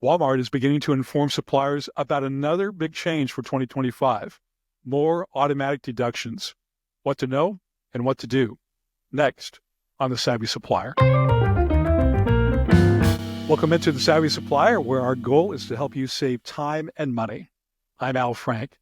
Walmart is beginning to inform suppliers about another big change for 2025, more automatic deductions, what to know and what to do. Next on the Savvy Supplier. Welcome into the Savvy Supplier, where our goal is to help you save time and money. I'm Al Frank.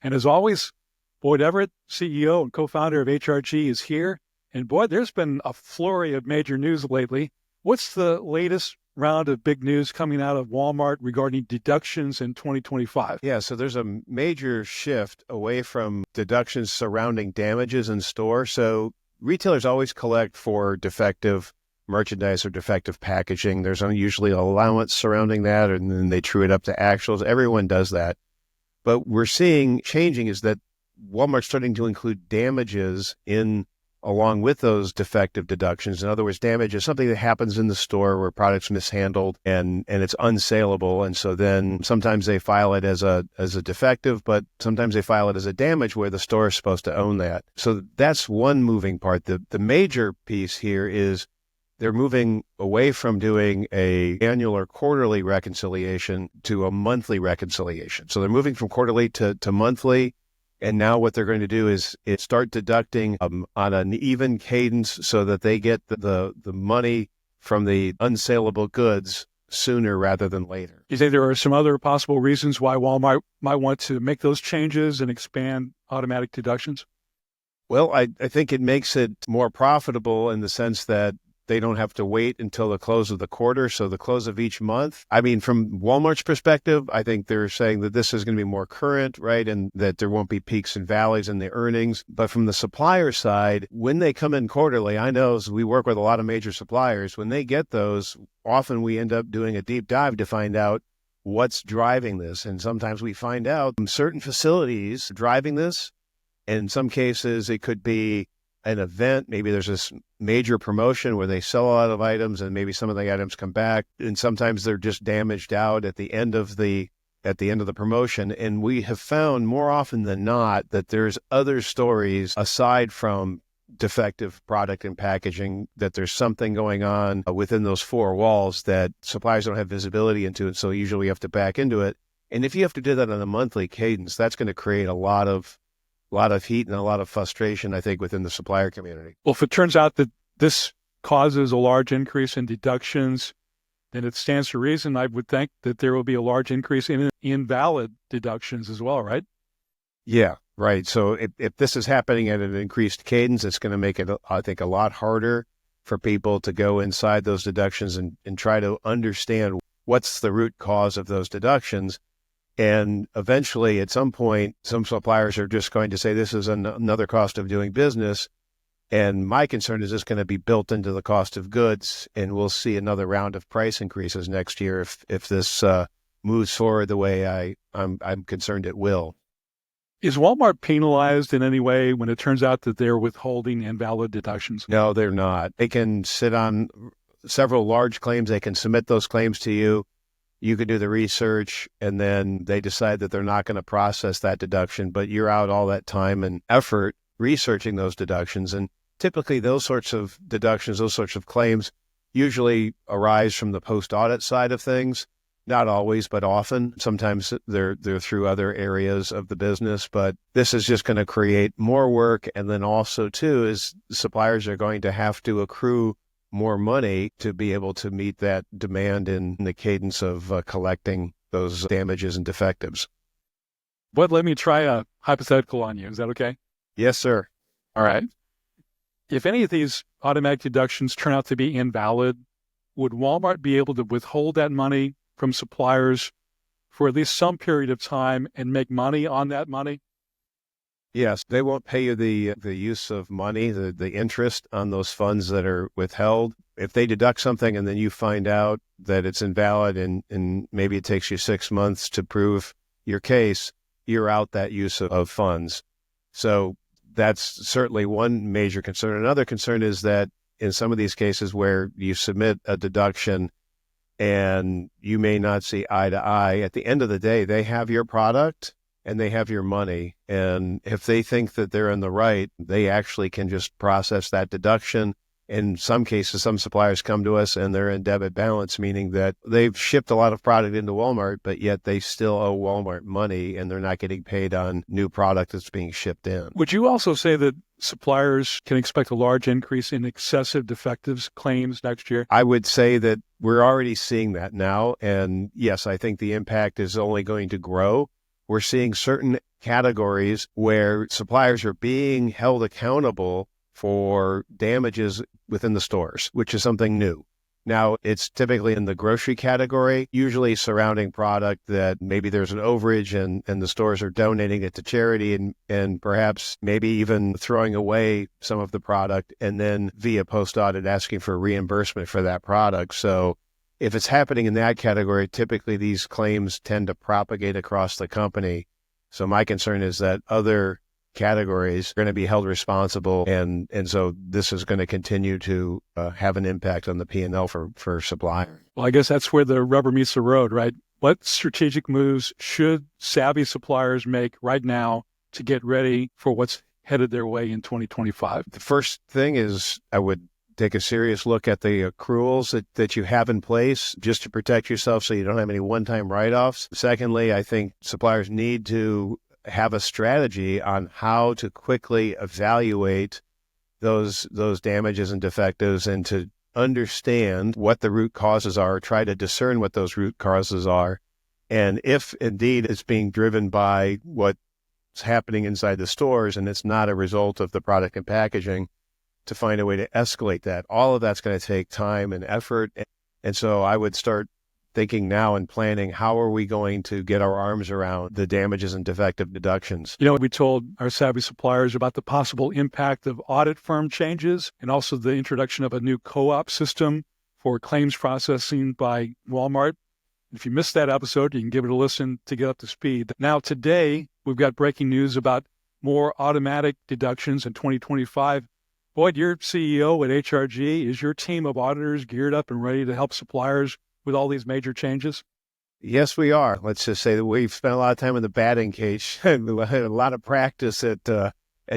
And as always, Boyd Evert, CEO and co-founder of HRG, is here. And Boyd, there's been a flurry of major news lately. What's the latest round of big news coming out of Walmart regarding deductions in 2025? Yeah, so there's a major shift away from deductions surrounding damages in store. So retailers always collect for defective merchandise or defective packaging. There's usually an allowance surrounding that, and then they true it up to actuals. Everyone does that. But we're seeing changing is that Walmart's starting to include damages in along with those defective deductions. In other words, damage is something that happens in the store where product's mishandled and it's unsaleable. And so then sometimes they file it as a defective, but sometimes they file it as a damage where the store is supposed to own that. So that's one moving part. The major piece here is they're moving away from doing a annual or quarterly reconciliation to a monthly reconciliation. So they're moving from quarterly to monthly. And now what they're going to do is start deducting on an even cadence so that they get the money from the unsaleable goods sooner rather than later. You think there are some other possible reasons why Walmart might want to make those changes and expand automatic deductions? Well, I think it makes it more profitable in the sense that they don't have to wait until the close of the quarter, so the close of each month. I mean, from Walmart's perspective, I think they're saying that this is going to be more current, right, and that there won't be peaks and valleys in the earnings. But from the supplier side, when they come in quarterly, I know we work with a lot of major suppliers. When they get those, often we end up doing a deep dive to find out what's driving this. And sometimes we find out certain facilities driving this. In some cases, it could be an event. Maybe there's this major promotion where they sell a lot of items and maybe some of the items come back, and sometimes they're just damaged out at the end of the promotion. And we have found more often than not that there's other stories aside from defective product and packaging, that there's something going on within those four walls that suppliers don't have visibility into, and so usually we have to back into it. And if you have to do that on a monthly cadence, that's going to create a lot of heat and a lot of frustration, I think, within the supplier community. Well, if it turns out that this causes a large increase in deductions, then it stands to reason, I would think, that there will be a large increase in invalid deductions as well, right? Yeah, right. So if this is happening at an increased cadence, it's going to make it, I think, a lot harder for people to go inside those deductions and try to understand what's the root cause of those deductions. And eventually, at some point, some suppliers are just going to say, this is another cost of doing business. And my concern is this going to be built into the cost of goods, and we'll see another round of price increases next year if this moves forward the way I'm concerned it will. Is Walmart penalized in any way when it turns out that they're withholding invalid deductions? No, they're not. They can sit on several large claims. They can submit those claims to you. You could do the research, and then they decide that they're not going to process that deduction, but you're out all that time and effort researching those deductions. And typically those sorts of deductions, those sorts of claims usually arise from the post-audit side of things. Not always, but often. Sometimes they're through other areas of the business, but this is just going to create more work. And then also, too, is suppliers are going to have to accrue more money to be able to meet that demand in the cadence of collecting those damages and defectives. But let me try a hypothetical on you. Is that okay? Yes, sir. All right. If any of these automatic deductions turn out to be invalid, would Walmart be able to withhold that money from suppliers for at least some period of time and make money on that money? Yes, they won't pay you the use of money, the interest on those funds that are withheld. If they deduct something and then you find out that it's invalid and maybe it takes you 6 months to prove your case, you're out that use of funds. So that's certainly one major concern. Another concern is that in some of these cases where you submit a deduction and you may not see eye to eye, at the end of the day, they have your product and they have your money. And if they think that they're in the right, they actually can just process that deduction In some cases, some suppliers come to us and they're in debit balance, meaning that they've shipped a lot of product into Walmart, but yet they still owe Walmart money and they're not getting paid on new product that's being shipped in. Would you also say that suppliers can expect a large increase in excessive defectives claims next year? I would say that we're already seeing that now. And yes, I think the impact is only going to grow. We're seeing certain categories where suppliers are being held accountable for damages within the stores, which is something new. Now, it's typically in the grocery category, usually surrounding product that maybe there's an overage and the stores are donating it to charity and perhaps maybe even throwing away some of the product and then via post-audit asking for reimbursement for that product. So if it's happening in that category, typically these claims tend to propagate across the company. So my concern is that other categories are going to be held responsible, and so this is going to continue to have an impact on the P&L for suppliers. Well, I guess that's where the rubber meets the road, right? What strategic moves should savvy suppliers make right now to get ready for what's headed their way in 2025? The first thing is I would take a serious look at the accruals that you have in place just to protect yourself so you don't have any one-time write-offs. Secondly, I think suppliers need to have a strategy on how to quickly evaluate those damages and defectives and to understand what the root causes are, try to discern what those root causes are. And if indeed it's being driven by what's happening inside the stores and it's not a result of the product and packaging, to find a way to escalate that. All of that's going to take time and effort. And so I would start thinking now and planning, how are we going to get our arms around the damages and defective deductions? You know, we told our savvy suppliers about the possible impact of audit firm changes and also the introduction of a new co-op system for claims processing by Walmart. If you missed that episode, you can give it a listen to get up to speed. Now, today, we've got breaking news about more automatic deductions in 2025. Boyd, you're CEO at HRG. Is your team of auditors geared up and ready to help suppliers with all these major changes? Yes, we are. Let's just say that we've spent a lot of time in the batting cage and a lot of practice at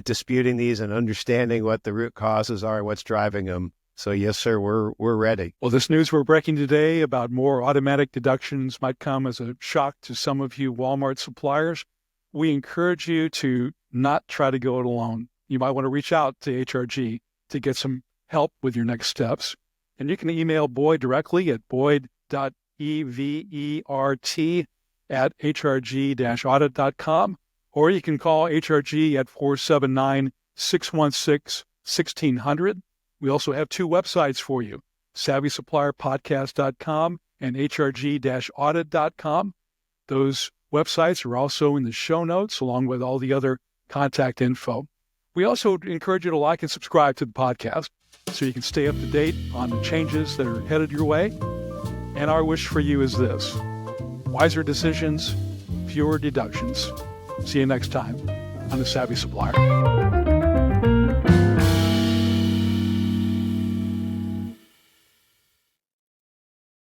disputing these and understanding what the root causes are and what's driving them. So yes, sir, we're ready. Well, this news we're breaking today about more automatic deductions might come as a shock to some of you Walmart suppliers. We encourage you to not try to go it alone. You might want to reach out to HRG to get some help with your next steps. And you can email Boyd directly at boyd.evert@hrg-audit.com, or you can call HRG at 479-616-1600. We also have two websites for you, SavvySupplierPodcast.com and HRG-audit.com. Those websites are also in the show notes, along with all the other contact info. We also encourage you to like and subscribe to the podcast so you can stay up to date on the changes that are headed your way. And our wish for you is this: wiser decisions, fewer deductions. See you next time on The Savvy Supplier.